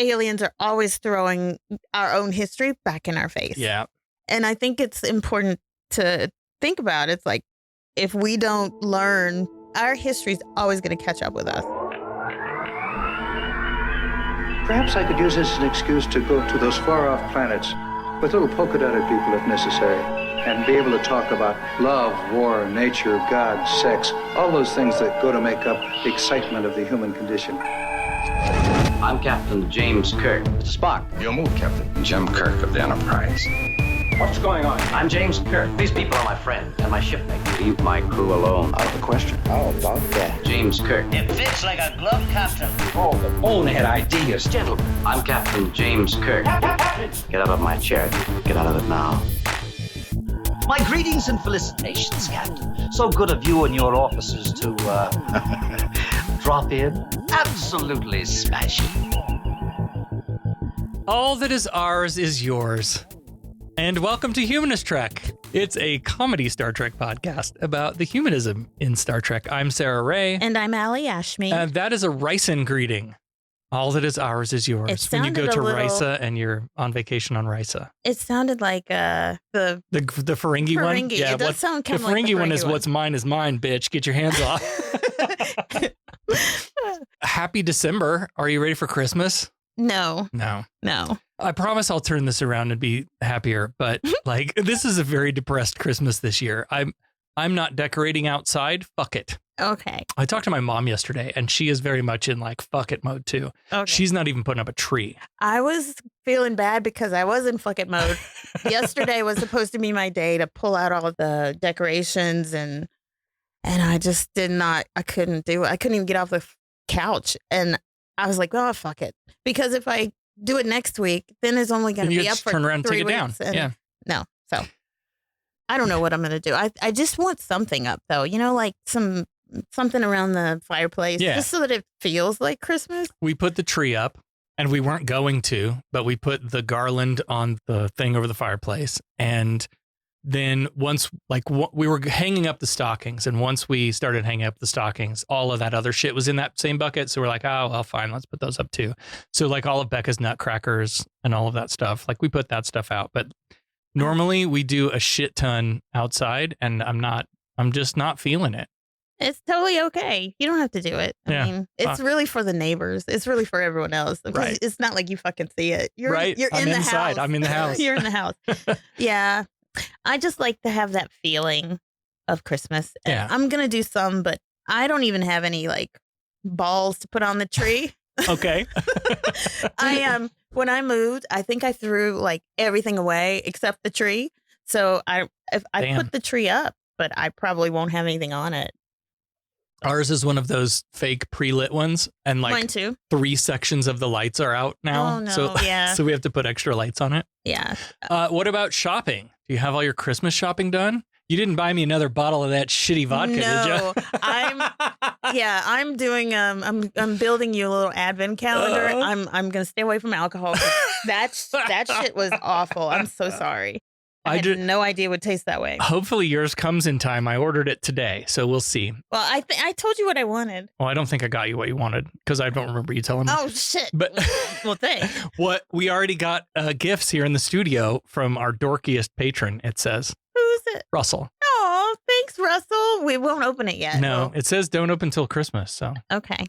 aliens are always throwing our own history back in our face. Yeah. And I think it's important to think about. It's like, if we don't learn, our history's always going to catch up with us. Perhaps I could use this as an excuse to go to those far-off planets with little polka-dotted people if necessary, and be able to talk about love, war, nature, God, sex, all those things that go to make up the excitement of the human condition. I'm Captain James Kirk. Mr. Spock. Your move, Captain. Jim Kirk of the Enterprise. What's going on? I'm James Kirk. These people are my friends and my shipmates. Leave my crew alone. Out of the question. How about that? James Kirk. It fits like a glove, Captain. Oh, the bonehead ideas. Gentlemen, I'm Captain James Kirk. Get out of my chair. Get out of it now. My greetings and felicitations, Captain. So good of you and your officers to, drop in. Absolutely smashing. All that is ours is yours. And welcome to Humanist Trek. It's a comedy Star Trek podcast about the humanism in Star Trek. I'm Sarah Ray. And I'm Allie Ashme. And that is a Ricin greeting. All that is ours is yours. When you go to Risa and you're on vacation on Risa. It sounded like the Ferengi one? Yeah, it does sound kind the of like Ferengi one is what's mine is mine, bitch. Get your hands off. Happy December. Are you ready for Christmas? No. I promise I'll turn this around and be happier, but like this is a very depressed Christmas this year. I'm not decorating outside. Fuck it. Okay. I talked to my mom yesterday and she is very much in like fuck it mode too. Okay. She's not even putting up a tree. I was feeling bad because I was in fuck it mode. Yesterday was supposed to be my day to pull out all of the decorations and I just I couldn't do it. I couldn't even get off the couch and I was like, oh, fuck it. Because if I do it next week, then it's only going to be up for turn around and 3 take it weeks. down. Yeah. No. So I don't know what I'm going to do. I just want something up though, like something around the fireplace, just so that it feels like Christmas. We put the tree up and we weren't going to, but we put the garland on the thing over the fireplace. And then once we were hanging up the stockings, and once we started hanging up the stockings, all of that other shit was in that same bucket. So we're like, oh, well, fine, let's put those up too. So like all of Becca's nutcrackers and all of that stuff, like we put that stuff out. But normally we do a shit ton outside and I'm just not feeling it. It's totally okay. You don't have to do it. I mean, it's really for the neighbors. It's really for everyone else. Right. It's not like you fucking see it. You're in the house. I'm in the house. You're in the house. Yeah. I just like to have that feeling of Christmas. Yeah. I'm going to do some, but I don't even have any like balls to put on the tree. Okay. When I moved, I think I threw like everything away except the tree. So I put the tree up, but I probably won't have anything on it. Ours is one of those fake pre-lit ones, and like mine too. 3 sections of the lights are out now. Oh no! So we have to put extra lights on it. Yeah. What about shopping? Do you have all your Christmas shopping done? You didn't buy me another bottle of that shitty vodka, did you? I'm doing I'm building you a little advent calendar. I'm gonna stay away from alcohol. That shit was awful. I'm so sorry. I had no idea it would taste that way. Hopefully yours comes in time. I ordered it today, so we'll see. Well, I told you what I wanted. Well, I don't think I got you what you wanted because I don't remember you telling me. Oh, shit. But well, thanks. What we already got gifts here in the studio from our dorkiest patron, it says. Who's it? Russell. Oh, thanks, Russell. We won't open it yet. No, it says don't open till Christmas, so. Okay.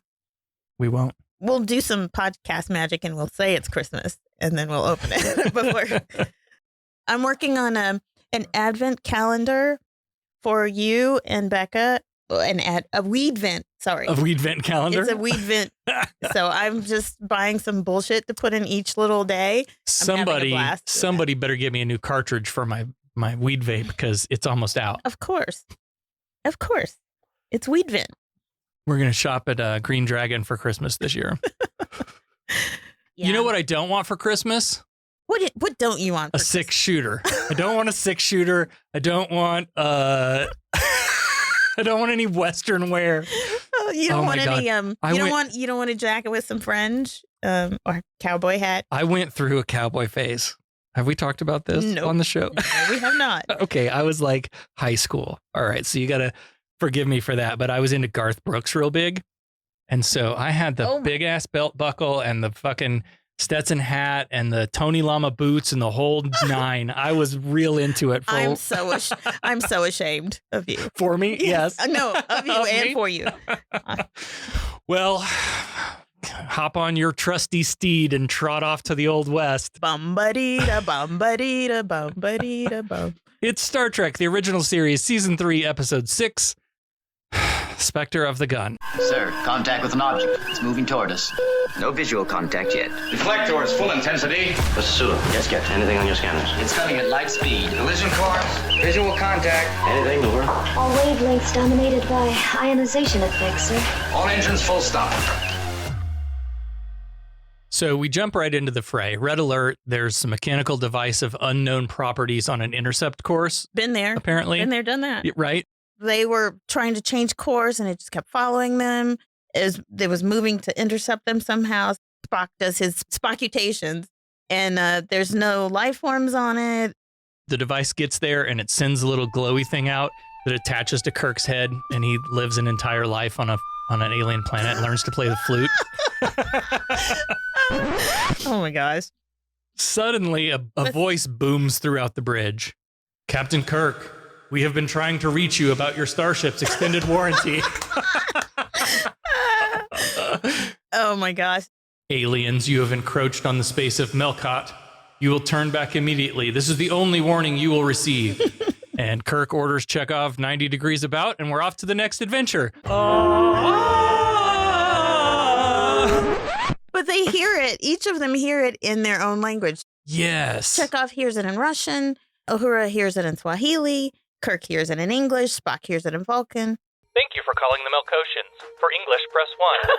We won't. We'll do some podcast magic and we'll say it's Christmas and then we'll open it before. I'm working on an advent calendar for you and Becca, a weed vent. Sorry. A weed vent calendar? It's a weed vent. So I'm just buying some bullshit to put in each little day. Somebody better give me a new cartridge for my weed vape because it's almost out. Of course. It's weed vent. We're going to shop at Green Dragon for Christmas this year. Yeah. You know what I don't want for Christmas? What don't you want? A 6-shooter. I don't want a 6-shooter. I don't want I don't want any Western wear. You don't want any you don't want a jacket with some fringe or cowboy hat. I went through a cowboy phase. Have we talked about this on the show? No, we have not. Okay, I was like high school. All right, so you got to forgive me for that, but I was into Garth Brooks real big. And so I had the big ass belt buckle and the fucking Stetson hat and the Tony Lama boots and the whole nine. I was real into it. I'm so ashamed of you. For me? Yes. No, of you Of and me? for you. Well, hop on your trusty steed and trot off to the Old West. Bum-ba-dee-da, bum-ba-dee-da, bum-ba-dee-da, bum. It's Star Trek, the original series, Season 3, Episode 6, Spectre of the Gun. Sir, contact with an object. It's moving toward us. No visual contact yet. Deflectors, full intensity. Mr. Sulu, yes, Captain. Anything on your scanners? It's coming at light speed. Collision course. Visual contact. Anything, over? All wavelengths dominated by ionization effects, sir. All engines full stop. So we jump right into the fray. Red alert, there's a mechanical device of unknown properties on an intercept course, Been there. apparently. Been there, done that. Right? They were trying to change course and it just kept following them. It was moving to intercept them somehow. Spock does his Spockutations and there's no life forms on it. The device gets there and it sends a little glowy thing out that attaches to Kirk's head, and he lives an entire life on an alien planet and learns to play the flute. Oh my gosh. Suddenly, a voice booms throughout the bridge. Captain Kirk, we have been trying to reach you about your starship's extended warranty. Oh my gosh. Aliens, you have encroached on the space of Melkot. You will turn back immediately. This is the only warning you will receive. And Kirk orders Chekhov 90 degrees about, and we're off to the next adventure. But they hear it. Each of them hear it in their own language. Yes. Chekhov hears it in Russian. Uhura hears it in Swahili. Kirk hears it in English. Spock hears it in Vulcan. Thank you for calling the Melkotians. For English, press 1.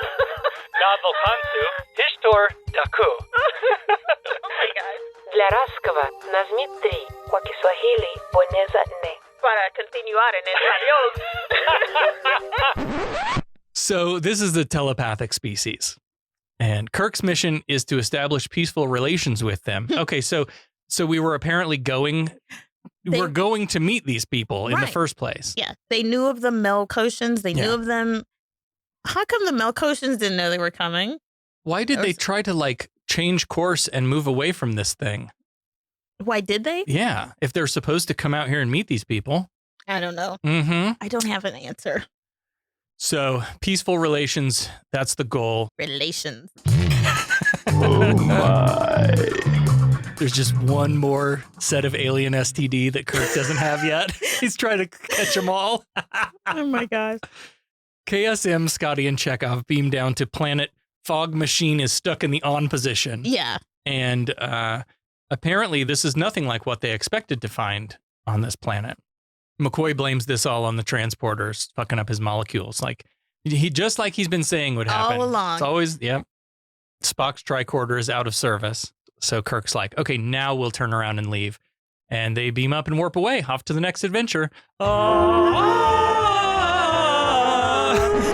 Na Volkansu, Hishtor Taku. Oh my God. Для русского нажми 3. По кисвахили пониза не. Para continuar en español. So this is the telepathic species. And Kirk's mission is to establish peaceful relations with them. Okay, so we were apparently going to meet these people in the Right. first place. Yeah, they knew of the Melkotians. They knew of them. How come the Melkotians didn't know they were coming? Why did they try to change course and move away from this thing? Why did they? Yeah, if they're supposed to come out here and meet these people. I don't know. Mm-hmm. I don't have an answer. So peaceful relations, that's the goal. Relations. Oh my. There's just one more set of alien STD that Kirk doesn't have yet. He's trying to catch them all. Oh my gosh. KSM, Scotty, and Chekhov beam down to planet Fog Machine is stuck in the on position. Yeah. And apparently this is nothing like what they expected to find on this planet. McCoy blames this all on the transporters fucking up his molecules. He's been saying would happen. All along. It's always, Spock's tricorder is out of service. So Kirk's like, okay, now we'll turn around and leave. And they beam up and warp away, off to the next adventure.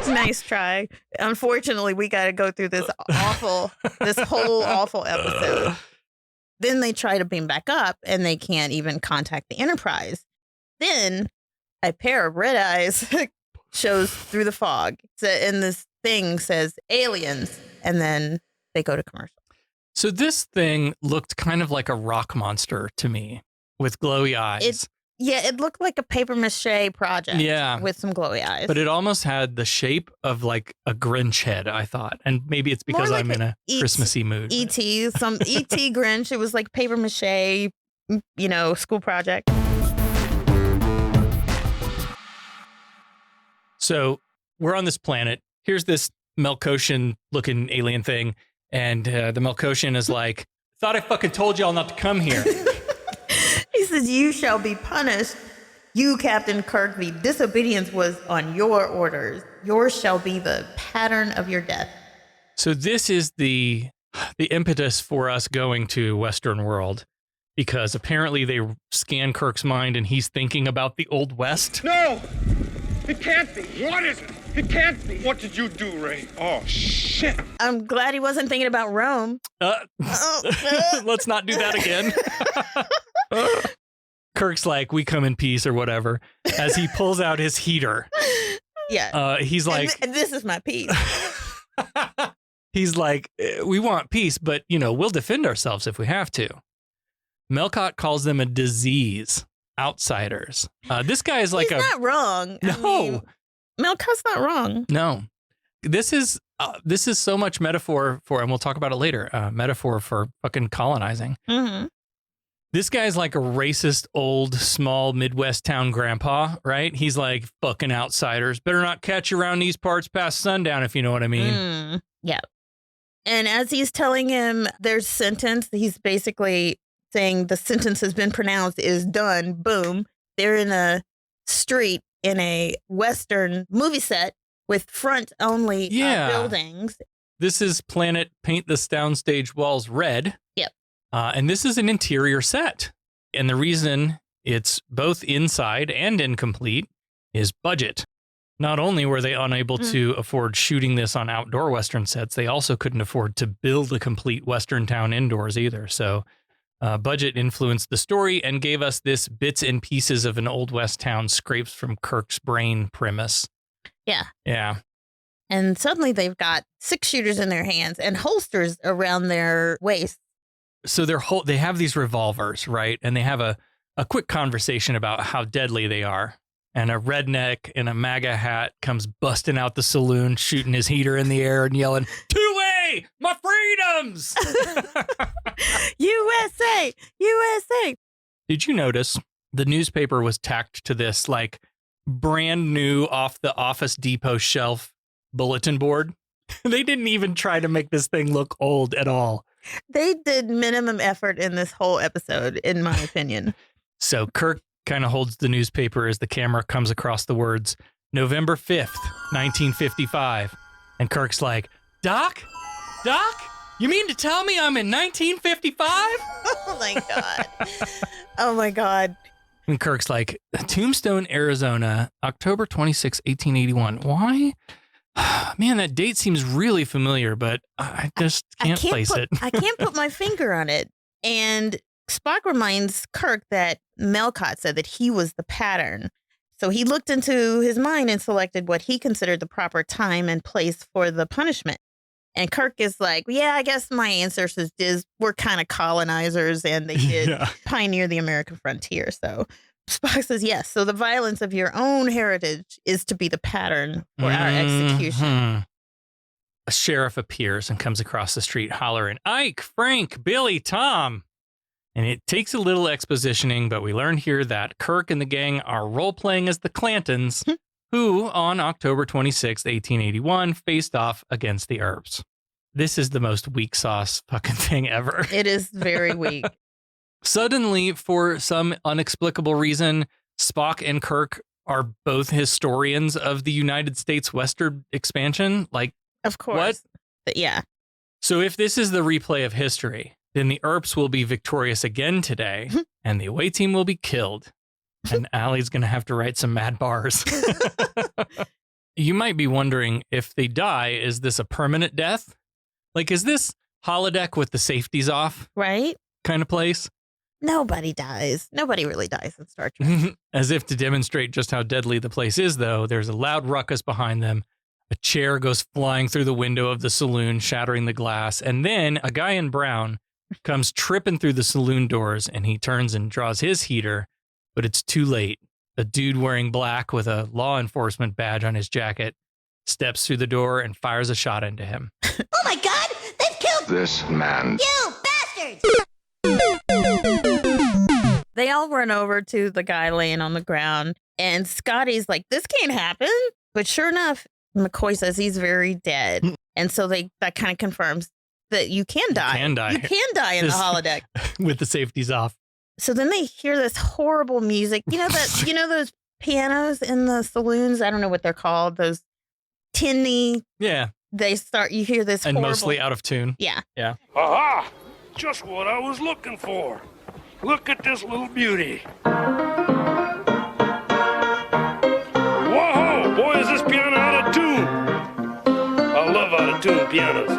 Nice try. Unfortunately, we got to go through this whole awful episode. Then they try to beam back up and they can't even contact the Enterprise. Then a pair of red eyes shows through the fog. And this thing says aliens. And then they go to commercial. So this thing looked kind of like a rock monster to me with glowy eyes. It looked like a paper mache project. Yeah. With some glowy eyes. But it almost had the shape of like a Grinch head, I thought. And maybe it's because More like I'm in a Christmassy mood. E.T., some E.T. Grinch. It was like paper mache, school project. So we're on this planet. Here's this Melkotian looking alien thing. And the Melkotian is like, thought I fucking told y'all not to come here. He says, you shall be punished. You, Captain Kirk, the disobedience was on your orders. Yours shall be the pattern of your death. So this is the impetus for us going to Western World, because apparently they scan Kirk's mind and he's thinking about the Old West. No! It can't be. What is it? It can't be. What did you do, Ray? Oh, shit. I'm glad he wasn't thinking about Rome. Let's not do that again. Kirk's like, we come in peace or whatever, as he pulls out his heater. Yeah. He's like, and this is my piece. He's like, we want peace, but, we'll defend ourselves if we have to. Melkot calls them a disease, outsiders. This guy is like He's not wrong. No. Melkot's not wrong. No. This is so much metaphor for, and we'll talk about it later, metaphor for fucking colonizing. Mm-hmm. This guy's like a racist, old, small Midwest town grandpa, right? He's like, fucking outsiders. Better not catch you around these parts past sundown, if you know what I mean. Yeah. And as he's telling him their sentence, he's basically saying the sentence has been pronounced, is done. Boom. They're in a street in a Western movie set with front-only buildings. This is Planet Paint the Downstage Walls Red. Yep. And this is an interior set. And the reason it's both inside and incomplete is budget. Not only were they unable to afford shooting this on outdoor Western sets, they also couldn't afford to build a complete Western town indoors either. So budget influenced the story and gave us this bits and pieces of an Old West town scrapes from Kirk's brain premise. Yeah. Yeah. And suddenly they've got 6 shooters in their hands and holsters around their waist. So they have these revolvers, right? And they have a quick conversation about how deadly they are. And a redneck in a MAGA hat comes busting out the saloon, shooting his heater in the air and yelling, "2A, my freedoms!" USA, USA. Did you notice the newspaper was tacked to this like brand new off the Office Depot shelf bulletin board? They didn't even try to make this thing look old at all. They did minimum effort in this whole episode, in my opinion. So Kirk kind of holds the newspaper as the camera comes across the words, November 5th, 1955. And Kirk's like, Doc, you mean to tell me I'm in 1955? Oh my God. Oh my God. And Kirk's like, Tombstone, Arizona, October 26, 1881. Why? Man, that date seems really familiar, but I just can't place it. I can't put my finger on it. And Spock reminds Kirk that Melkot said that he was the pattern. So he looked into his mind and selected what he considered the proper time and place for the punishment. And Kirk is like, yeah, I guess my ancestors were kind of colonizers and they did pioneer the American frontier. So Spock says, yes. So the violence of your own heritage is to be the pattern for our execution. A sheriff appears and comes across the street hollering, Ike, Frank, Billy, Tom. And it takes a little expositioning, but we learn here that Kirk and the gang are role-playing as the Clantons, who on October 26, 1881, faced off against the Earps. This is the most weak sauce fucking thing ever. It is very weak. Suddenly, for some inexplicable reason, Spock and Kirk are both historians of the United States Western expansion. Like, of course. What? But yeah. So if this is the replay of history, then the Earps will be victorious again today, and the away team will be killed. And Allie's going to have to write some mad bars. You might be wondering, if they die, is this a permanent death? Like, is this holodeck with the safeties off? Right? Kind of place? Nobody dies. Nobody really dies in Star Trek. As if to demonstrate just how deadly the place is, though, there's a loud ruckus behind them. A chair goes flying through the window of the saloon, shattering the glass. And then a guy in brown comes tripping through the saloon doors, and he turns and draws his heater, but it's too late. A dude wearing black with a law enforcement badge on his jacket steps through the door and fires a shot into him. Oh my God! They've killed this man. You bastards! They all run over to the guy laying on the ground, and Scotty's like, this can't happen. But sure enough, McCoy says he's very dead. And so that kind of confirms that you can die. You can die in the holodeck. With the safeties off. So then they hear this horrible music. You know those pianos in the saloons? I don't know what they're called. Those tinny. Yeah. You hear this and horrible. Mostly out of tune. Yeah. Yeah. Aha! Just what I was looking for. Look at this little beauty. Whoa! Boy, is this piano out of tune. I love out of tune pianos.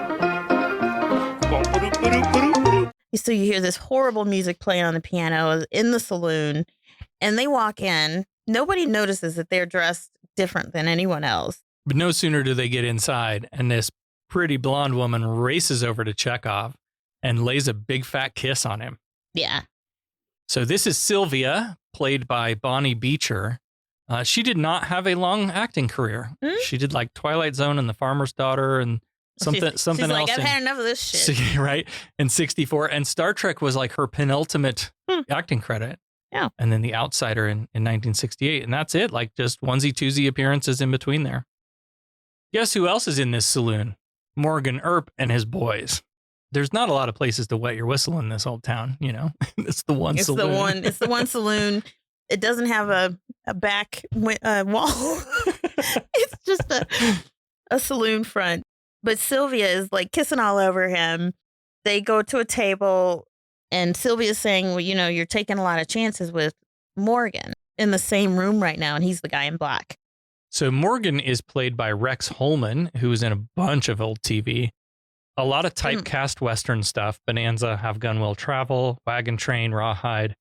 So you hear this horrible music playing on the piano in the saloon, and they walk in. Nobody notices that they're dressed different than anyone else. But no sooner do they get inside, and this pretty blonde woman races over to Chekhov and lays a big fat kiss on him. Yeah. So this is Sylvia, played by Bonnie Beecher. She did not have a long acting career. She did like Twilight Zone and The Farmer's Daughter and something she's else. Like, I've had enough of this shit. Right? In 64. And Star Trek was like her penultimate acting credit. Yeah. And then The Outsider in 1968. And that's it. Like just onesie-twosie appearances in between there. Guess who else is in this saloon? Morgan Earp and his boys. There's not a lot of places to wet your whistle in this old town, you know. It's the one saloon. It's the one saloon. It doesn't have a back wall. It's just a saloon front. But Sylvia is like kissing all over him. They go to a table and Sylvia's saying, well, you know, you're taking a lot of chances with Morgan in the same room right now. And he's the guy in black. So Morgan is played by Rex Holman, who is in a bunch of old TV. A lot of typecast Western stuff. Bonanza, Have Gun Will Travel, Wagon Train, Rawhide.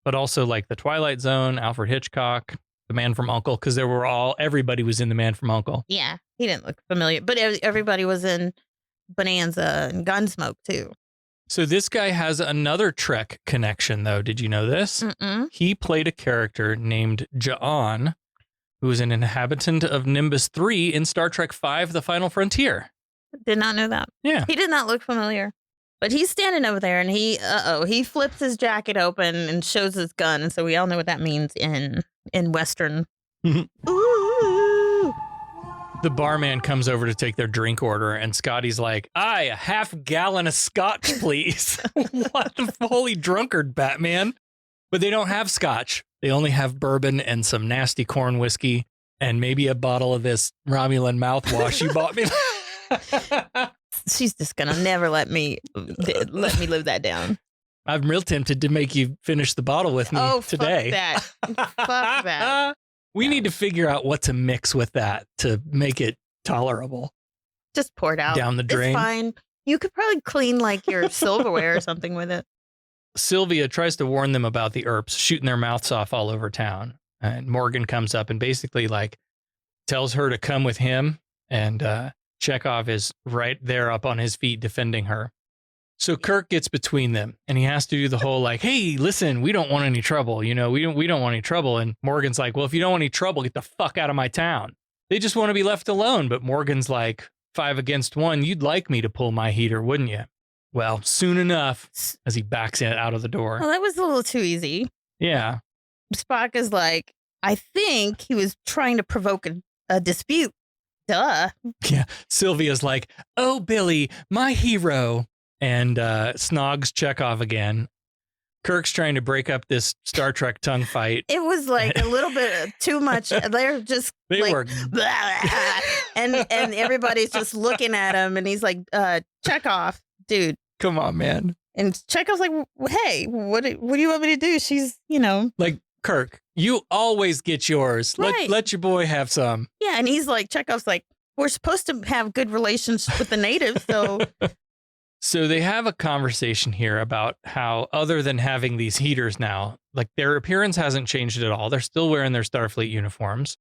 But also like The Twilight Zone, Alfred Hitchcock, The Man from U.N.C.L.E. Because everybody was in The Man from U.N.C.L.E. Yeah, he didn't look familiar. But everybody was in Bonanza and Gunsmoke, too. So this guy has another Trek connection, though. Did you know this? He played a character named Ja'an, who was an inhabitant of Nimbus 3 in Star Trek V, The Final Frontier. Did not know that. Yeah. He did not look familiar. But he's standing over there and he flips his jacket open and shows his gun. And so we all know what that means in Western. Ooh. The barman comes over to take their drink order and Scotty's like, a half gallon of scotch, please. What the holy drunkard, Batman. But they don't have scotch. They only have bourbon and some nasty corn whiskey and maybe a bottle of this Romulan mouthwash you bought me. She's just gonna never let me live that down. I'm real tempted to make you finish the bottle with me today. Fuck that. We need to figure out what to mix with that to make it tolerable. Just pour it out down the drain. It's fine. You could probably clean like your silverware or something with it. Sylvia tries to warn them about the Earps shooting their mouths off all over town. And Morgan comes up and basically like tells her to come with him. And Chekhov is right there up on his feet defending her. So Kirk gets between them and he has to do the whole like, hey, listen, we don't want any trouble. You know, we don't want any trouble. And Morgan's like, well, if you don't want any trouble, get the fuck out of my town. They just want to be left alone. But Morgan's like 5 against 1. You'd like me to pull my heater, wouldn't you? Well, soon enough, as he backs it out of the door. Well, that was a little too easy. Yeah. Spock is like, I think he was trying to provoke a dispute. Duh. Yeah. Sylvia's like, oh, Billy, my hero. And snogs Chekhov again. Kirk's trying to break up this Star Trek tongue fight. It was like a little bit too much. They're just they like, were. and everybody's just looking at him. And he's like, Chekhov, dude. Come on, man. And Chekhov's like, hey, what do you want me to do? She's, you know. Like, Kirk, you always get yours. Right. Let your boy have some. Yeah, and he's like, Chekhov's like, we're supposed to have good relations with the natives, so. So they have a conversation here about how, other than having these heaters now, like their appearance hasn't changed at all. They're still wearing their Starfleet uniforms,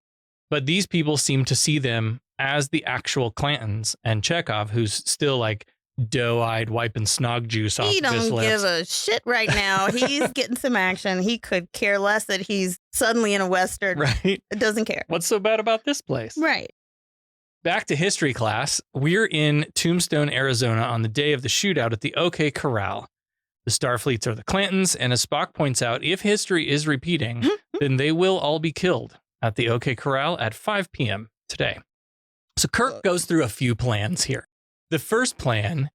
but these people seem to see them as the actual Clantons, and Chekhov, who's still like doe-eyed, wiping snog juice off of his lips. He don't give a shit right now. He's getting some action. He could care less that he's suddenly in a Western. Right. It doesn't care. What's so bad about this place? Right. Back to history class. We're in Tombstone, Arizona on the day of the shootout at the OK Corral. The Starfleets are the Clantons, and as Spock points out, if history is repeating, then they will all be killed at the OK Corral at 5 p.m. today. So Kirk goes through a few plans here. The first plan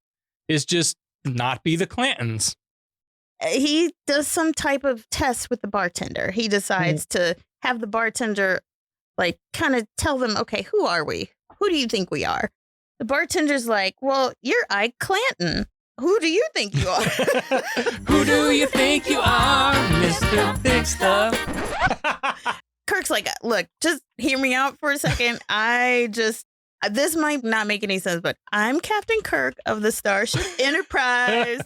is just not be the Clantons. He does some type of test with the bartender. He decides to have the bartender like kind of tell them, okay, who are we? Who do you think we are? The bartender's like, well, you're Ike Clanton. Who do you think you are? Who do you think you are, Mr. Big Stuff? Kirk's like, look, just hear me out for a second. This might not make any sense, but I'm Captain Kirk of the Starship Enterprise.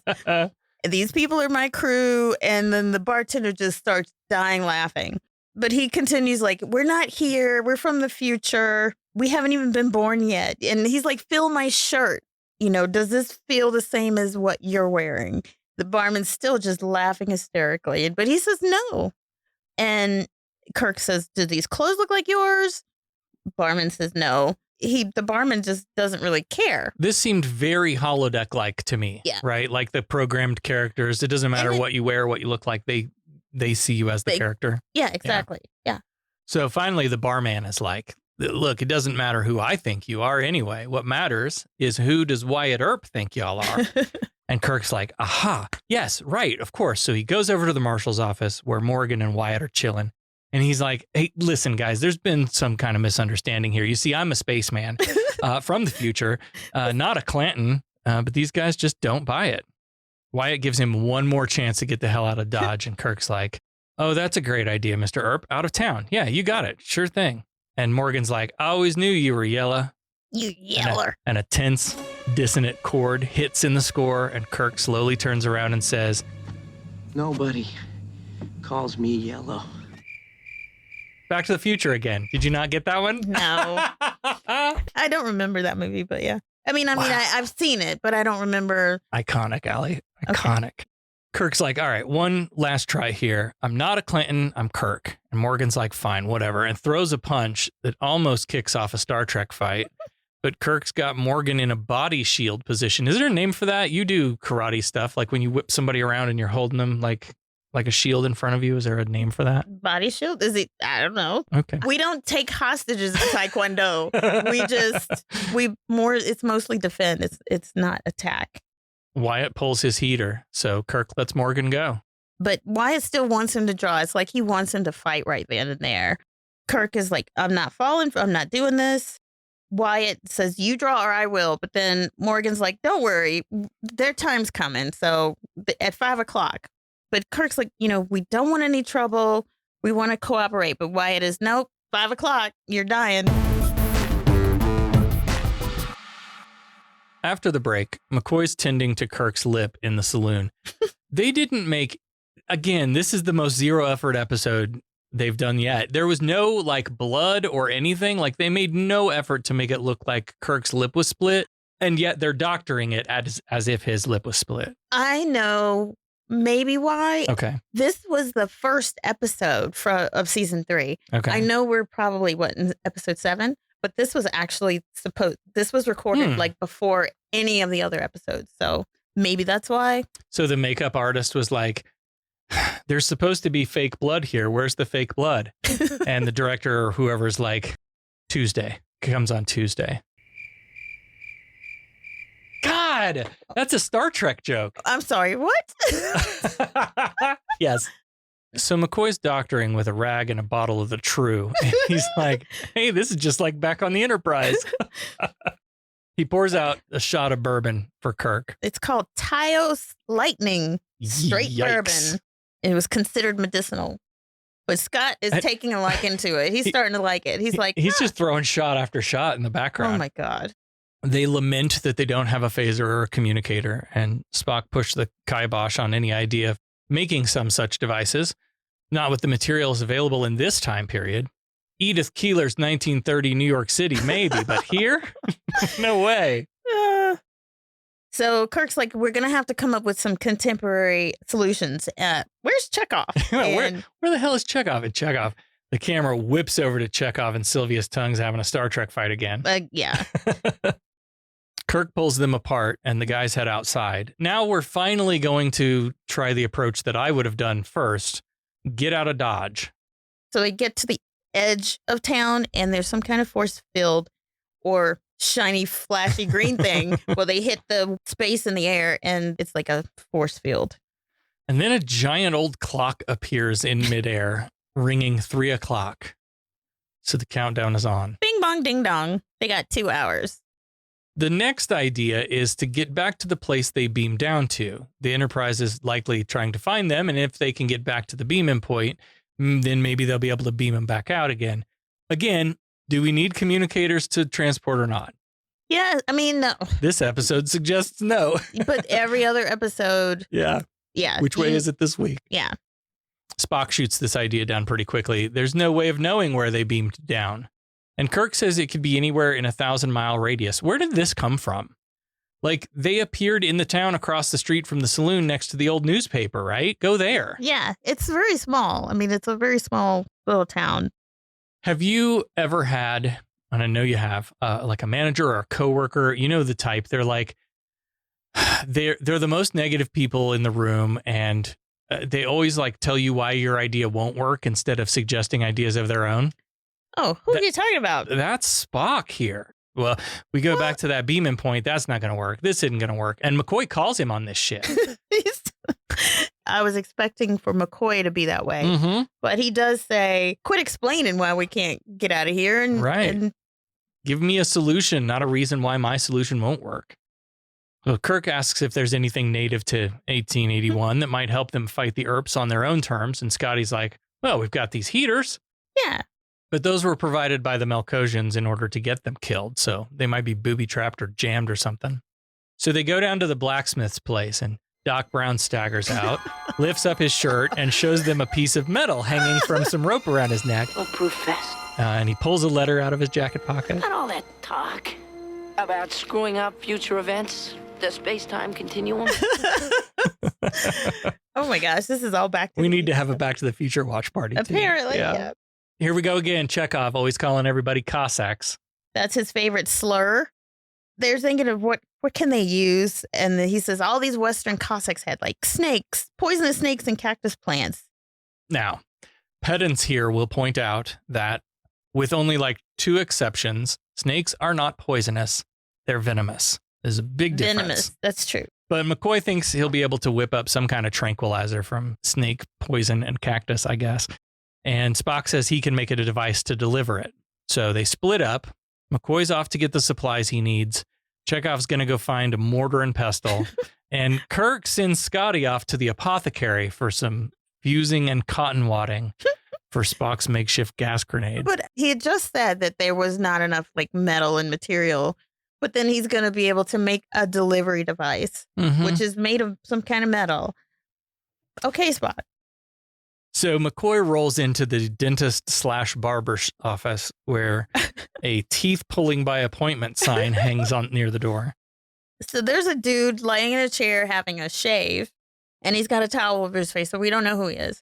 These people are my crew. And then the bartender just starts dying laughing. But he continues like, we're not here. We're from the future. we haven't even been born yet. And he's like, feel my shirt. Does this feel the same as what you're wearing? The barman's still just laughing hysterically, but he says no. And Kirk says, do these clothes look like yours? Barman says no. The barman just doesn't really care. This seemed very holodeck-like to me, right? Like the programmed characters. It doesn't matter what you wear, what you look like. They see you as the character. Yeah, exactly. Yeah. So finally, the barman is like, look, it doesn't matter who I think you are anyway. What matters is who does Wyatt Earp think y'all are? And Kirk's like, aha, yes, right, of course. So he goes over to the marshal's office where Morgan and Wyatt are chilling. And he's like, hey, listen, guys, there's been some kind of misunderstanding here. You see, I'm a spaceman from the future, not a Clanton, but these guys just don't buy it. Wyatt gives him one more chance to get the hell out of Dodge. And Kirk's like, oh, that's a great idea, Mr. Earp. Out of town. Yeah, you got it. Sure thing. And Morgan's like, I always knew you were yellow. You yeller. And a tense, dissonant chord hits in the score, and Kirk slowly turns around and says, nobody calls me yellow. Back to the Future again. Did you not get that one? No. I don't remember that movie, but yeah. I've seen it, but I don't remember. Iconic, Allie. Iconic. Okay. Kirk's like, all right, one last try here. I'm not a Clinton, I'm Kirk. And Morgan's like, fine, whatever, and throws a punch that almost kicks off a Star Trek fight. But Kirk's got Morgan in a body shield position. Is there a name for that? You do karate stuff, like when you whip somebody around and you're holding them like a shield in front of you. Is there a name for that? Body shield? Is it? I don't know. Okay. We don't take hostages in Taekwondo. It's mostly defend. It's not attack. Wyatt pulls his heater, so Kirk lets Morgan go. But Wyatt still wants him to draw. It's like he wants him to fight right then and there. Kirk is like, I'm not falling. I'm not doing this. Wyatt says, you draw or I will. But then Morgan's like, don't worry. Their time's coming. So at 5:00. But Kirk's like, we don't want any trouble. We want to cooperate. But Wyatt is, nope, 5:00. You're dying. After the break, McCoy's tending to Kirk's lip in the saloon. They didn't make, again, this is the most zero effort episode they've done yet. There was no blood or anything. They made no effort to make it look like Kirk's lip was split. And yet they're doctoring it as if his lip was split. I know maybe why. Okay. This was the first episode of season 3. Okay. I know we're probably in episode 7, but this was actually this was recorded before any of the other episodes. So maybe that's why. So the makeup artist was like, there's supposed to be fake blood here. Where's the fake blood? And the director or whoever's like, Tuesday. Comes on Tuesday. God, that's a Star Trek joke. I'm sorry, what? Yes. So McCoy's doctoring with a rag and a bottle of the True. And he's like, hey, this is just like back on the Enterprise. He pours out a shot of bourbon for Kirk. It's called TOS Lightning Straight Bourbon. It was considered medicinal. But Scott is taking a liking to it. He's starting to like it. He's like, he's just throwing shot after shot in the background. Oh my God. They lament that they don't have a phaser or a communicator, and Spock pushed the kibosh on any idea of making some such devices, not with the materials available in this time period. Edith Keeler's 1930 New York City, maybe, but here? No way. So Kirk's like, we're going to have to come up with some contemporary solutions. Where's Chekhov? Where the hell is Chekhov? And Chekhov, the camera whips over to Chekhov and Sylvia's tongues having a Star Trek fight again. Yeah. Kirk pulls them apart and the guys head outside. Now we're finally going to try the approach that I would have done first. Get out of Dodge. So they get to the edge of town and there's some kind of force field or shiny, flashy green thing. Well, they hit the space in the air and it's like a force field. And then a giant old clock appears in midair, ringing 3:00. So the countdown is on. Bing, bong, ding, dong. They got 2 hours. The next idea is to get back to the place they beamed down to. The Enterprise is likely trying to find them, and if they can get back to the beam-in point, then maybe they'll be able to beam them back out again. Again, do we need communicators to transport or not? Yeah, I mean, no. This episode suggests no. But every other episode. Yeah. Yeah. Which way is it this week? Yeah. Spock shoots this idea down pretty quickly. There's no way of knowing where they beamed down. And Kirk says it could be anywhere in a 1,000-mile radius. Where did this come from? Like, they appeared in the town across the street from the saloon next to the old newspaper, right? Go there. Yeah, it's very small. I mean, it's a very small little town. Have you ever had, and I know you have, like a manager or a coworker, you know the type, they're like, they're the most negative people in the room, and they always like tell you why your idea won't work instead of suggesting ideas of their own? Oh, who are you talking about? That's Spock here. Well, we go back to that Beeman point. That's not going to work. This isn't going to work. And McCoy calls him on this shit. I was expecting for McCoy to be that way. But he does say, quit explaining why we can't get out of here. And Give me a solution, not a reason why my solution won't work. Well, Kirk asks if there's anything native to 1881 that might help them fight the Earps on their own terms. And Scotty's like, well, we've got these heaters. Yeah. But those were provided by the Melkosians in order to get them killed, so they might be booby-trapped or jammed or something. So they go down to the blacksmith's place, and Doc Brown staggers out, lifts up his shirt, and shows them a piece of metal hanging from some rope around his neck. Oh, Professor. And he pulls a letter out of his jacket pocket. Not all that talk about screwing up future events, the space-time continuum. Oh my gosh, this is all back to We need to have a Back to the Future watch party, too. Apparently, yeah. Here we go again. Chekhov always calling everybody Cossacks. That's his favorite slur. They're thinking of what can they use? And he says all these Western Cossacks had like snakes, poisonous snakes and cactus plants. Now, pedants here will point out that with only like 2 exceptions, snakes are not poisonous. They're venomous. There's a big difference. Venomous. That's true. But McCoy thinks he'll be able to whip up some kind of tranquilizer from snake poison and cactus, I guess. And Spock says he can make it a device to deliver it. So they split up. McCoy's off to get the supplies he needs. Chekhov's going to go find a mortar and pestle. And Kirk sends Scotty off to the apothecary for some fusing and cotton wadding for Spock's makeshift gas grenade. But he had just said that there was not enough like metal and material. But then he's going to be able to make a delivery device, which is made of some kind of metal. Okay, Spock. So McCoy rolls into the dentist/barber office where a teeth pulling by appointment sign hangs on near the door. So there's a dude laying in a chair having a shave, and he's got a towel over his face, so we don't know who he is.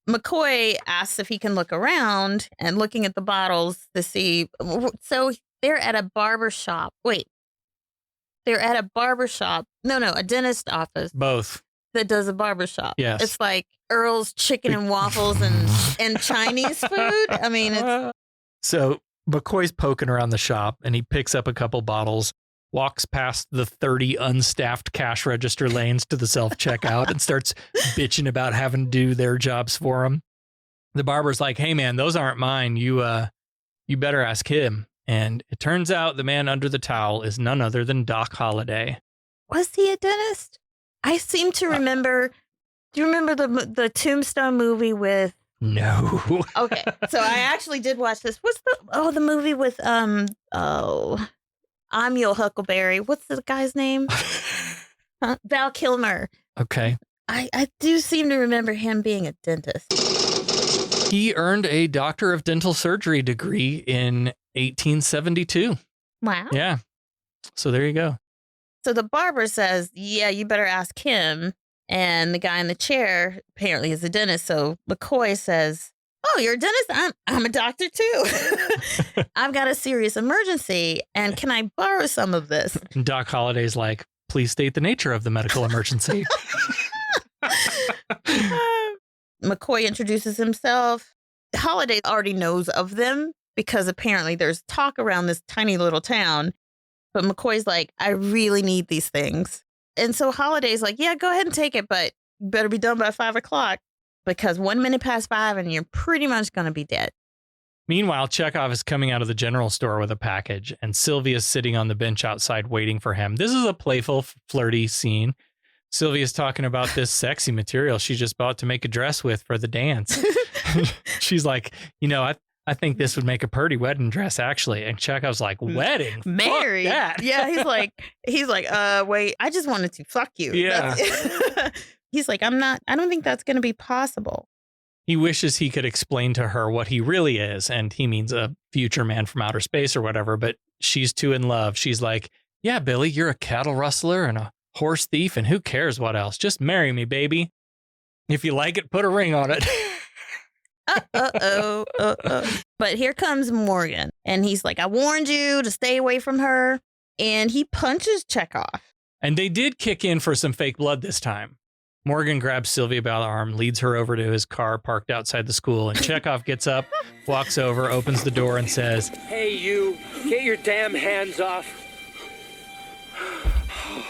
McCoy asks if he can look around and looking at the bottles to see. So they're at a barber shop. Wait, they're at a barber shop. No, a dentist office. Both. That does a barber shop. Yes. It's like Earl's Chicken and Waffles and Chinese food. I mean, it's... So McCoy's poking around the shop and he picks up a couple bottles, walks past the 30 unstaffed cash register lanes to the self-checkout and starts bitching about having to do their jobs for him. The barber's like, hey man, those aren't mine. You better ask him. And it turns out the man under the towel is none other than Doc Holliday. Was he a dentist? I seem to remember. Do you remember the Tombstone movie with? No. Okay, so I actually did watch this. What's the movie with I'm Your Huckleberry. What's the guy's name? Val Kilmer. Okay. I do seem to remember him being a dentist. He earned a Doctor of Dental Surgery degree in 1872. Wow. Yeah. So there you go. So the barber says, yeah, you better ask him. And the guy in the chair apparently is a dentist. So McCoy says, oh, you're a dentist? I'm a doctor too. I've got a serious emergency. And can I borrow some of this? And Doc Holliday's like, please state the nature of the medical emergency. McCoy introduces himself. Holliday already knows of them because apparently there's talk around this tiny little town. But McCoy's like, I really need these things. And so Holliday's like, yeah, go ahead and take it, but you better be done by 5 o'clock because 1 minute past 5 and you're pretty much going to be dead. Meanwhile, Chekhov is coming out of the general store with a package and Sylvia's sitting on the bench outside waiting for him. This is a playful, flirty scene. Sylvia's talking about this sexy material she just bought to make a dress with for the dance. She's like, I think this would make a pretty wedding dress, actually. And Chekhov's like, wedding? Married? Fuck that. Yeah, he's like, wait, I just wanted to fuck you. Yeah. He's like, I don't think that's going to be possible. He wishes he could explain to her what he really is, and he means a future man from outer space or whatever, but she's too in love. She's like, yeah, Billy, you're a cattle rustler and a horse thief, and who cares what else? Just marry me, baby. If you like it, put a ring on it. But here comes Morgan, and he's like, I warned you to stay away from her, and he punches Chekhov. And they did kick in for some fake blood this time. Morgan grabs Sylvia by the arm, leads her over to his car parked outside the school, and Chekhov gets up, walks over, opens the door, and says, Hey, you, get your damn hands off.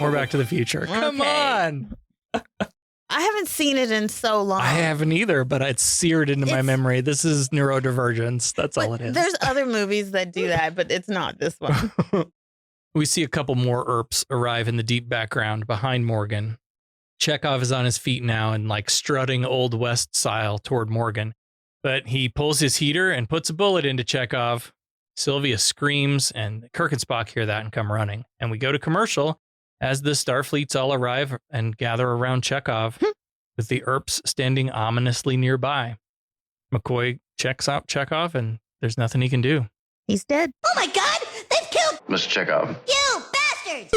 We're Back to the Future. Come on. I haven't seen it in so long. I haven't either, but it's seared into my memory. This is neurodivergence. That's all it is. There's other movies that do that, but it's not this one. We see a couple more ERPs arrive in the deep background behind Morgan. Chekhov is on his feet now and like strutting Old West style toward Morgan. But he pulls his heater and puts a bullet into Chekhov. Sylvia screams, and Kirk and Spock hear that and come running. And we go to commercial as the Starfleets all arrive and gather around Chekhov, with the ERPs standing ominously nearby. McCoy checks out Chekhov, and there's nothing he can do. He's dead. Oh my God! They've killed Mr. Chekhov. you, bastards!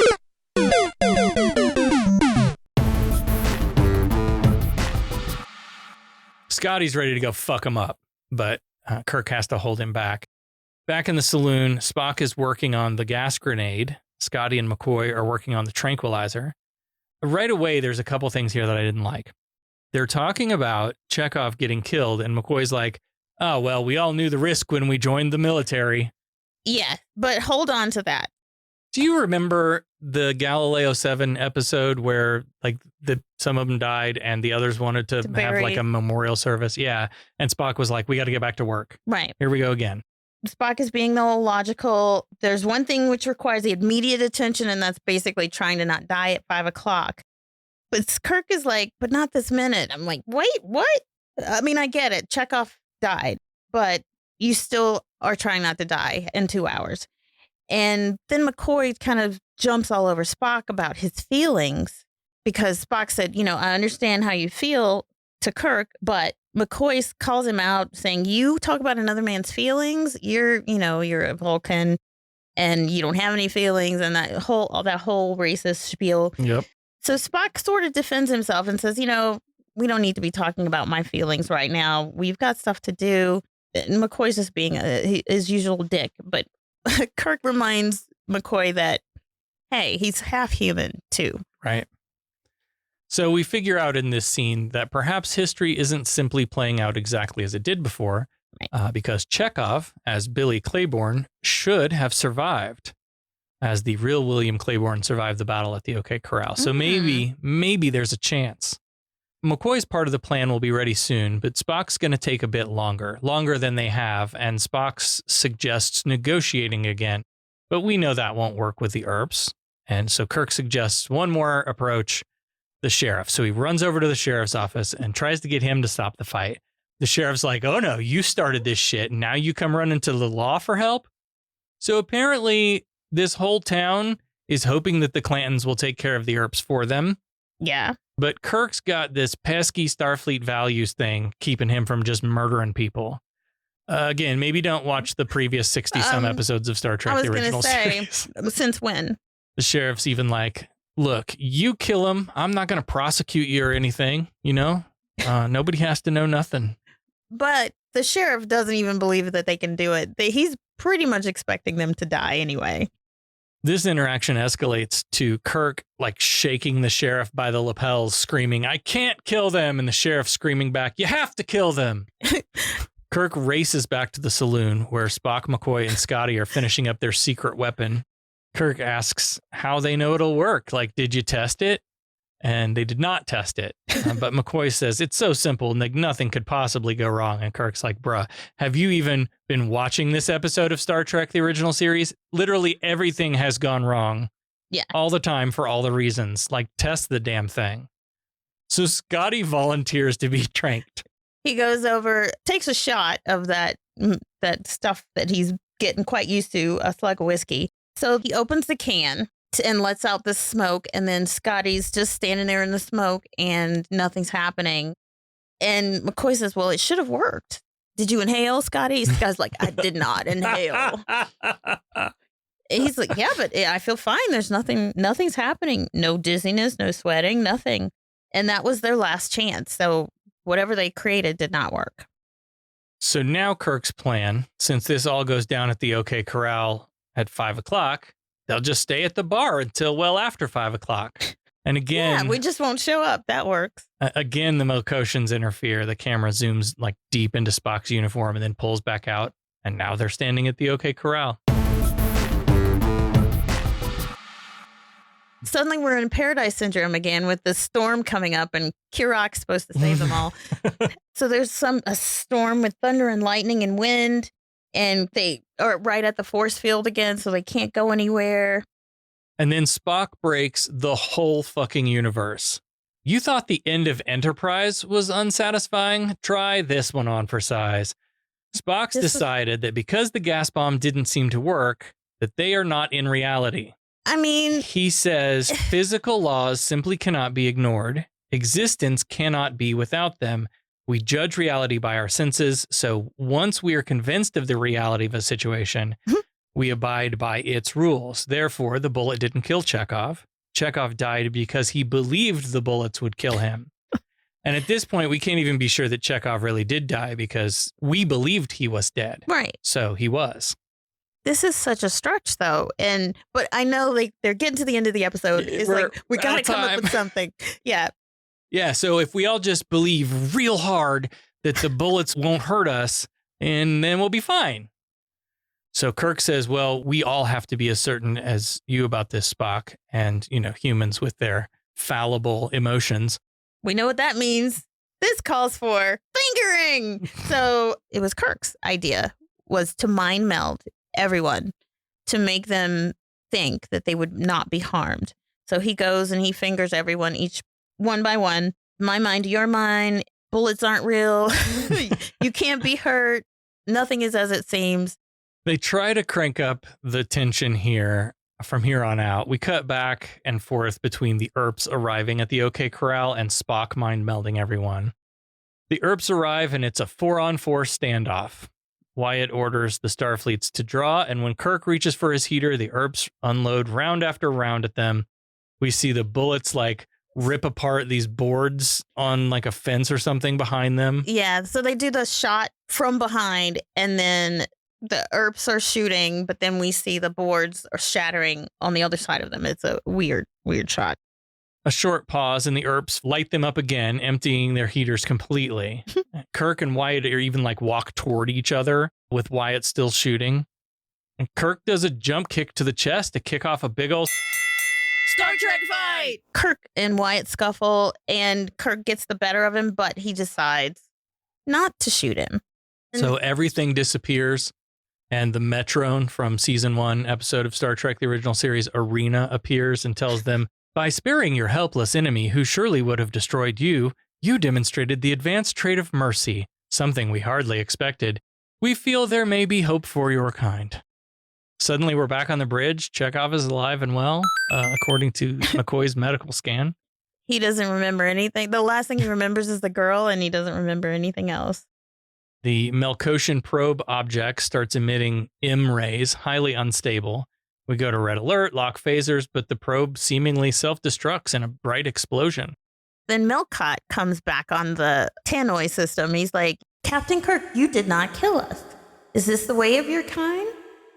Scotty's ready to go fuck him up, but Kirk has to hold him back. Back in the saloon, Spock is working on the gas grenade. Scotty and McCoy are working on the tranquilizer. Right away, there's a couple things here that I didn't like. They're talking about Chekhov getting killed, and McCoy's like, oh, well, we all knew the risk when we joined the military. Yeah, but hold on to that. Do you remember the Galileo 7 episode where like some of them died and the others wanted to have like a memorial service? Yeah. And Spock was like, we got to get back to work. Right. Here we go again. Spock is being the logical. There's one thing which requires the immediate attention, and that's basically trying to not die at 5 o'clock. But Kirk is like, but not this minute. I'm like, wait, what? I mean, I get it. Chekhov died, but you still are trying not to die in 2 hours. And then McCoy kind of jumps all over Spock about his feelings, because Spock said, I understand how you feel to Kirk, but McCoy calls him out saying, you talk about another man's feelings. You're a Vulcan and you don't have any feelings, and that whole racist spiel. Yep. So Spock sort of defends himself and says, we don't need to be talking about my feelings right now. We've got stuff to do. And McCoy's just being his usual dick. But Kirk reminds McCoy that, hey, he's half human too. Right. So we figure out in this scene that perhaps history isn't simply playing out exactly as it did before, right. Because Chekhov, as Billy Claiborne, should have survived, as the real William Claiborne survived the battle at the OK Corral. So maybe there's a chance. McCoy's part of the plan will be ready soon, but Spock's going to take a bit longer than they have, and Spock suggests negotiating again. But we know that won't work with the ERPs, and so Kirk suggests one more approach, the sheriff. So he runs over to the sheriff's office and tries to get him to stop the fight. The sheriff's like, oh no, you started this shit, and now you come running to the law for help? So apparently this whole town is hoping that the Clantons will take care of the ERPs for them. Yeah. But Kirk's got this pesky Starfleet values thing keeping him from just murdering people. Again, maybe don't watch the previous 60-some episodes of Star Trek, the original series. Since when? The sheriff's even like, look, you kill him. I'm not going to prosecute you or anything, Nobody has to know nothing. But the sheriff doesn't even believe that they can do it. He's pretty much expecting them to die anyway. This interaction escalates to Kirk like shaking the sheriff by the lapels, screaming, I can't kill them. And the sheriff screaming back, you have to kill them. Kirk races back to the saloon where Spock, McCoy, and Scotty are finishing up their secret weapon. Kirk asks how they know it'll work. Like, did you test it? And they did not test it. But McCoy says, it's so simple, like nothing could possibly go wrong. And Kirk's like, bruh, have you even been watching this episode of Star Trek, the original series? Literally everything has gone wrong. Yeah. All the time for all the reasons. Like, test the damn thing. So Scotty volunteers to be tranked. He goes over, takes a shot of that stuff that he's getting quite used to, a slug of whiskey. So he opens the can and lets out the smoke, and then Scotty's just standing there in the smoke and nothing's happening. And McCoy says, well, it should have worked. Did you inhale, Scotty? Scotty's like, I did not inhale. He's like, yeah, but I feel fine. There's nothing's happening. No dizziness, no sweating, nothing. And that was their last chance. So whatever they created did not work. So now Kirk's plan, since this all goes down at the OK Corral at 5 o'clock, they'll just stay at the bar until well after 5 o'clock. And again, yeah, we just won't show up. That works. Again, the Melkotians interfere. The camera zooms like deep into Spock's uniform and then pulls back out. And now they're standing at the OK Corral. Suddenly we're in Paradise Syndrome again with the storm coming up and Kirok's supposed to save them all. So there's a storm with thunder and lightning and wind, and they are right at the force field again, so they can't go anywhere. And then Spock breaks the whole fucking universe. You thought the end of Enterprise was unsatisfying? Try this one on for size. Spock's decided that because the gas bomb didn't seem to work, that they are not in reality. I mean, he says physical laws simply cannot be ignored. Existence cannot be without them. We judge reality by our senses. So once we are convinced of the reality of a situation, we abide by its rules. Therefore, the bullet didn't kill Chekhov. Chekhov died because he believed the bullets would kill him. And at this point, we can't even be sure that Chekhov really did die because we believed he was dead. Right. So he was. This is such a stretch, though. But I know they're getting to the end of the episode. It's like, we got to come up with something. Yeah. Yeah. So if we all just believe real hard that the bullets won't hurt us, and then we'll be fine. So Kirk says, well, we all have to be as certain as you about this, Spock, and, humans with their fallible emotions. We know what that means. This calls for fingering. So it was Kirk's idea, was to mind meld everyone to make them think that they would not be harmed. So he goes and he fingers everyone, each one by one. My mind, your mind. Bullets aren't real. You can't be hurt. Nothing is as it seems. They try to crank up the tension here from here on out. We cut back and forth between the Earps arriving at the OK Corral and Spock mind melding everyone. The Earps arrive and it's a 4-on-4 standoff. Wyatt orders the Starfleets to draw, and when Kirk reaches for his heater, the Earps unload round after round at them. We see the bullets rip apart these boards on a fence or something behind them. Yeah, so they do the shot from behind, and then the Earps are shooting, but then we see the boards are shattering on the other side of them. It's a weird shot. A short pause, and the Earps light them up again, emptying their heaters completely. Kirk and Wyatt are even walk toward each other, with Wyatt still shooting. And Kirk does a jump kick to the chest to kick off a big old Star Trek fight! Kirk and Wyatt scuffle, and Kirk gets the better of him, but he decides not to shoot him. So everything disappears, and the Metrone from season 1 episode of Star Trek, the original series, Arena, appears and tells them, by sparing your helpless enemy who surely would have destroyed you, you demonstrated the advanced trait of mercy, something we hardly expected. We feel there may be hope for your kind. Suddenly we're back on the bridge. Chekhov is alive and well, according to McCoy's medical scan. He doesn't remember anything. The last thing he remembers is the girl, and he doesn't remember anything else. The Melkotian probe object starts emitting M rays, highly unstable. We go to red alert, lock phasers, but the probe seemingly self-destructs in a bright explosion. Then Melkot comes back on the Tannoy system. He's like, Captain Kirk, you did not kill us. Is this the way of your kind?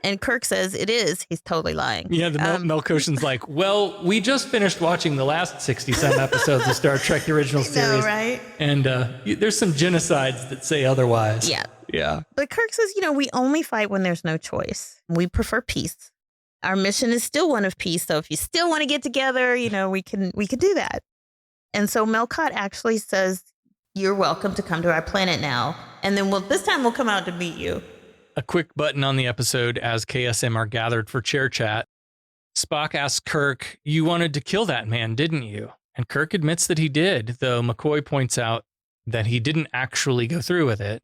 And Kirk says it is. He's totally lying. Yeah, the Melkotian's like, well, we just finished watching the last 60-some episodes of Star Trek, the original series. Know, right? And there's some genocides that say otherwise. Yeah. Yeah. But Kirk says, we only fight when there's no choice. We prefer peace. Our mission is still one of peace. So if you still want to get together, we can do that. And so Melkot actually says, you're welcome to come to our planet now. And then this time we'll come out to meet you. A quick button on the episode as KSM are gathered for chair chat. Spock asks Kirk, you wanted to kill that man, didn't you? And Kirk admits that he did, though McCoy points out that he didn't actually go through with it.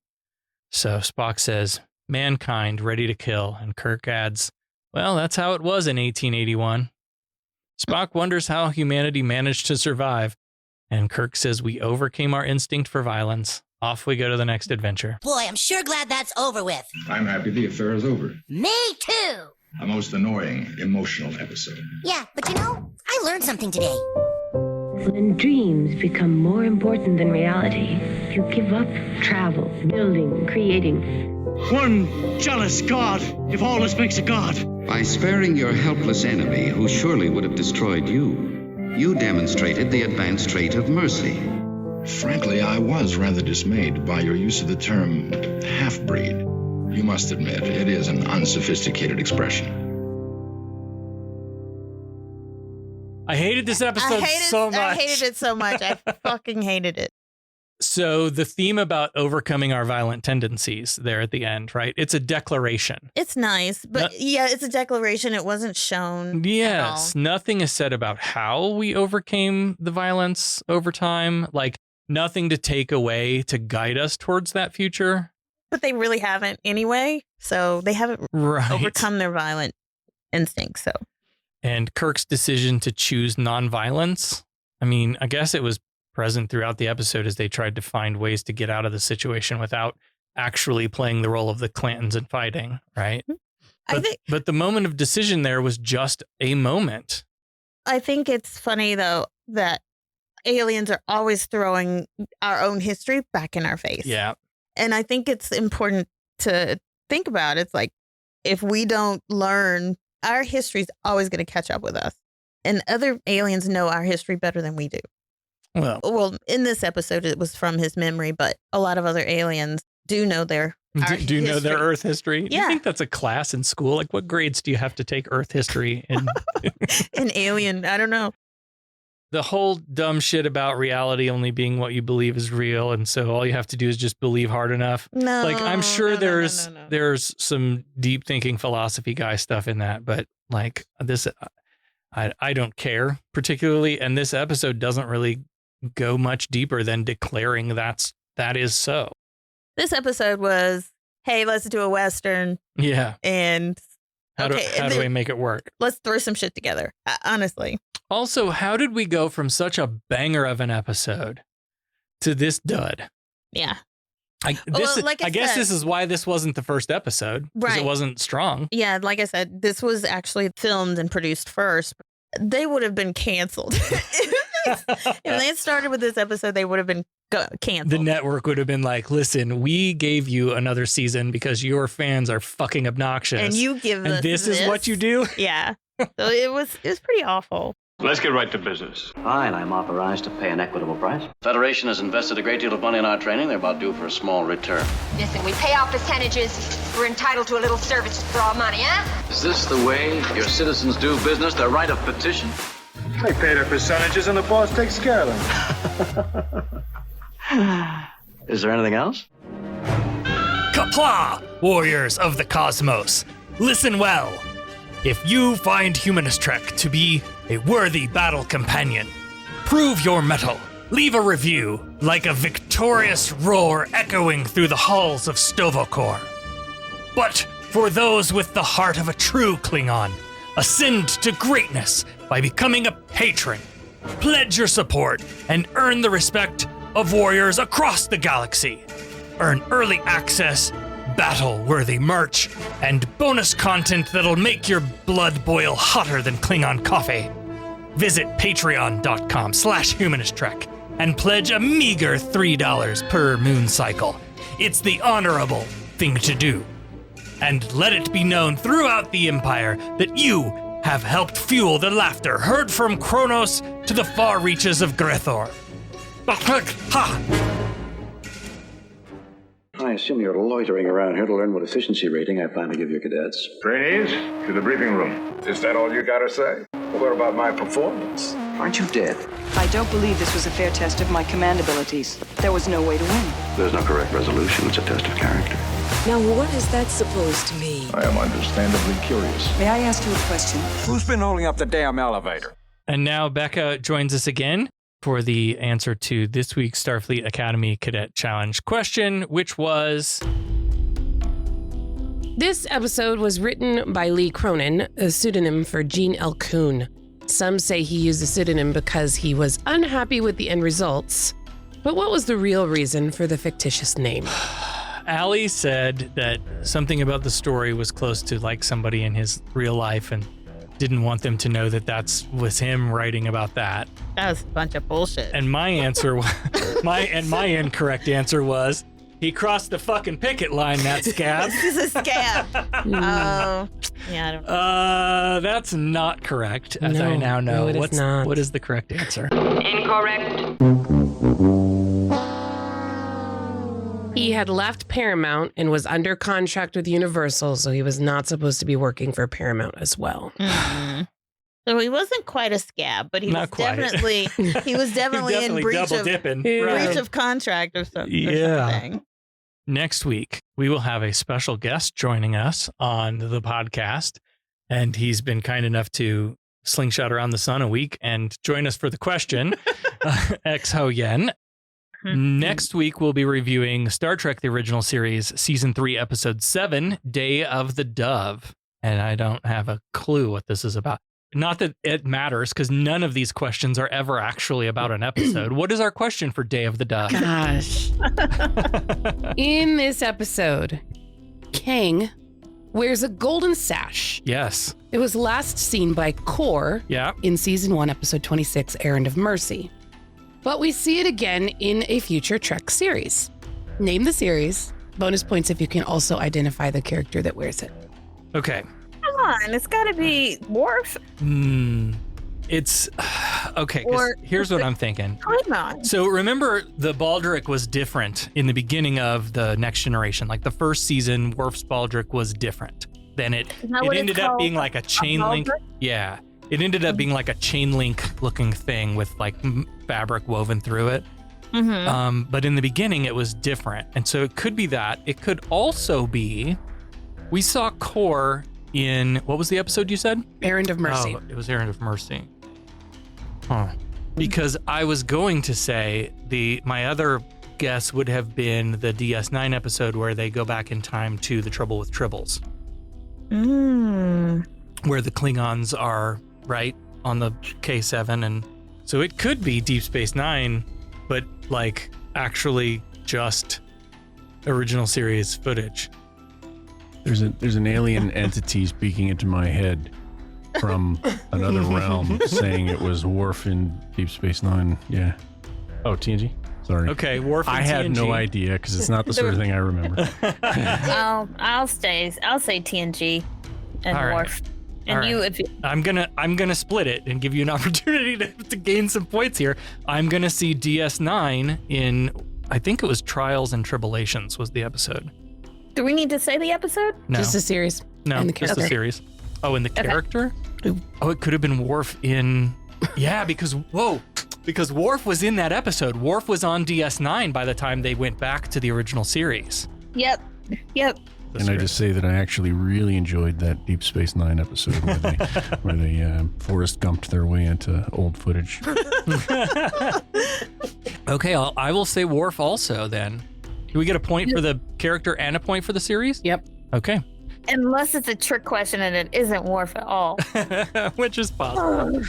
So Spock says, mankind ready to kill. And Kirk adds, well, that's how it was in 1881. Spock wonders how humanity managed to survive. And Kirk says we overcame our instinct for violence. Off we go to the next adventure. Boy, I'm sure glad that's over with. I'm happy the affair is over. Me too. A most annoying, emotional episode. Yeah, but I learned something today. When dreams become more important than reality, you give up travel, building, creating. One jealous god, if all this makes a god. By sparing your helpless enemy, who surely would have destroyed you, you demonstrated the advanced trait of mercy. Frankly, I was rather dismayed by your use of the term half-breed. You must admit, it is an unsophisticated expression. I hated this episode so much. I hated it so much. I fucking hated it. So the theme about overcoming our violent tendencies there at the end, right? It's a declaration. It's nice, but it's a declaration. It wasn't shown. Yes, nothing is said about how we overcame the violence over time. Like nothing to take away to guide us towards that future. But they really haven't anyway. So they haven't overcome their violent instincts. So. And Kirk's decision to choose nonviolence, I mean, I guess it was present throughout the episode as they tried to find ways to get out of the situation without actually playing the role of the Clantons and fighting, right? But the moment of decision there was just a moment. I think it's funny, though, that aliens are always throwing our own history back in our face. Yeah. And I think it's important to think about. It's like, if we don't learn, our history is always going to catch up with us. And other aliens know our history better than we do. Well, in this episode, it was from his memory, but a lot of other aliens do know their do know their Earth history. Yeah. You think that's a class in school? Like, what grades do you have to take Earth history in? An alien, I don't know. The whole dumb shit about reality only being what you believe is real, and so all you have to do is just believe hard enough. No, like I'm sure there's some deep thinking philosophy guy stuff in that, but like this, I don't care particularly, and this episode doesn't really go much deeper than declaring that is so. This episode was, hey, let's do a Western. Yeah. And how do we make it work? Let's throw some shit together, honestly. Also, how did we go from such a banger of an episode to this dud? Yeah. I guess this is why this wasn't the first episode. Because it wasn't strong. Yeah, like I said, this was actually filmed and produced first. They would have been canceled. If they had started with this episode, they would have been canceled. The network would have been like, listen, we gave you another season because your fans are fucking obnoxious. And you give us this is what you do? Yeah. So it was pretty awful. Let's get right to business. Fine, I'm authorized to pay an equitable price. Federation has invested a great deal of money in our training. They're about due for a small return. Listen, we pay our percentages. We're entitled to a little service for our money, huh? Is this the way your citizens do business? Their right of petition? They pay their percentages and the boss takes care of them. Is there anything else? Kapla, warriors of the cosmos. Listen well. If you find Humanist Trek to be a worthy battle companion, prove your mettle. Leave a review like a victorious roar echoing through the halls of Stovokor. But for those with the heart of a true Klingon, ascend to greatness by becoming a patron. Pledge your support and earn the respect of warriors across the galaxy. Earn early access, battle-worthy merch, and bonus content that'll make your blood boil hotter than Klingon coffee. Visit patreon.com/humanisttrek and pledge a meager $3 per moon cycle. It's the honorable thing to do. And let it be known throughout the Empire that you have helped fuel the laughter heard from Kronos to the far reaches of Grethor. Ha! I assume you're loitering around here to learn what efficiency rating I plan to give your cadets. Trainees, to the briefing room. Is that all you gotta say? What about my performance? Aren't you dead? I don't believe this was a fair test of my command abilities. There was no way to win. There's no correct resolution. It's a test of character. Now, what is that supposed to mean? I am understandably curious. May I ask you a question? Who's been holding up the damn elevator? And now Becca joins us again for the answer to this week's Starfleet Academy Cadet Challenge question, which was... This episode was written by Lee Cronin, a pseudonym for Jean L. Kuhn. Some say he used the pseudonym because he was unhappy with the end results. But what was the real reason for the fictitious name? Allie said that something about the story was close to like somebody in his real life and didn't want them to know that was him writing about that. That was a bunch of bullshit. And my answer, my incorrect answer was, he crossed the fucking picket line, that scab. This is a scab. Oh, yeah, I don't know. That's not correct, as I now know. No, it is not. What is the correct answer? Incorrect. He had left Paramount and was under contract with Universal, so he was not supposed to be working for Paramount as well. Mm-hmm. So he wasn't quite a scab, but he was definitely in breach of contract or something. Next week, we will have a special guest joining us on the podcast, and he's been kind enough to slingshot around the sun a week and join us for the question, X Ho Yen. Next week, we'll be reviewing Star Trek, the original series, Season 3, Episode 7, Day of the Dove. And I don't have a clue what this is about. Not that it matters, because none of these questions are ever actually about an episode. What is our question for Day of the Dove? Gosh. In this episode, Kang wears a golden sash. Yes. It was last seen by Kor in Season 1, Episode 26, Errand of Mercy. But we see it again in a future Trek series. Name the series. Bonus points if you can also identify the character that wears it. Okay. Come on, it's got to be Worf. It's okay. 'Cause here's what I'm thinking. Come on. So remember, the Baldric was different in the beginning of the Next Generation. Like the first season, Worf's Baldric was different. Then it ended up being like a chain link. Yeah. It ended up being like a chain link looking thing with like fabric woven through it. Mm-hmm. But in the beginning, it was different. And so it could be that. It could also be, we saw Kor in, what was the episode you said? Errand of Mercy. Oh, it was Errand of Mercy. Huh. Because I was going to say my other guess would have been the DS9 episode where they go back in time to The Trouble with Tribbles. Where the Klingons are right on the K7, and so it could be Deep Space Nine, but like actually just original series footage. There's an alien entity speaking into my head from another realm, saying it was Worf in Deep Space Nine. Yeah. Oh, TNG. Sorry. Okay, Worf. I had no idea because it's not the sort of thing I remember. I'll say TNG and Worf. And right. I'm gonna split it and give you an opportunity to gain some points here. I'm gonna see DS9 in, I think it was Trials and Tribulations was the episode. Do we need to say the episode? No. Just the series. No, just the series. Oh, and the character? Oh, it could have been Worf in, because Worf was in that episode. Worf was on DS9 by the time they went back to the original series. Yep. Can I just say that I actually really enjoyed that Deep Space Nine episode where they Forrest Gumped their way into old footage. Okay, I will say Worf also then. Do we get a point for the character and a point for the series? Yep. Okay. Unless it's a trick question and it isn't Worf at all. Which is possible.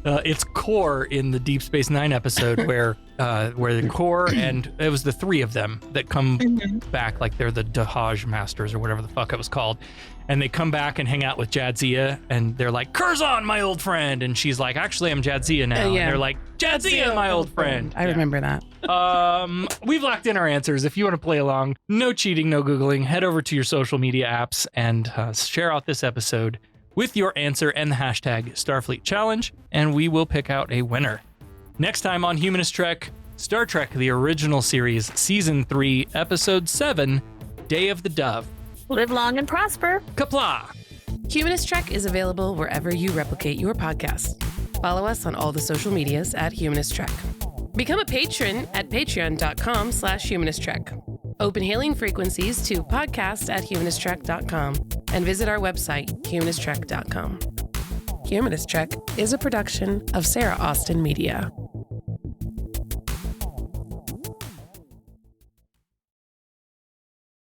It's Kor in the Deep Space Nine episode where the Kor and it was the three of them that come back, like they're the Dahaj Masters or whatever the fuck it was called. And they come back and hang out with Jadzia and they're like, Curzon, my old friend. And she's like, actually, I'm Jadzia now. And they're like, Jadzia, my old friend. I remember that. We've locked in our answers. If you want to play along, no cheating, no Googling, head over to your social media apps and share out this episode with your answer and the hashtag Starfleet Challenge, and we will pick out a winner. Next time on Humanist Trek, Star Trek, the original series, Season 3, Episode 7, Day of the Dove. Live long and prosper. Kapla! Humanist Trek is available wherever you replicate your podcasts. Follow us on all the social medias at Humanist Trek. Become a patron at patreon.com/humanisttrek. Open hailing frequencies to podcast@humanisttrek.com and visit our website, humanisttrek.com. Humanist Trek is a production of Sarah Austin Media.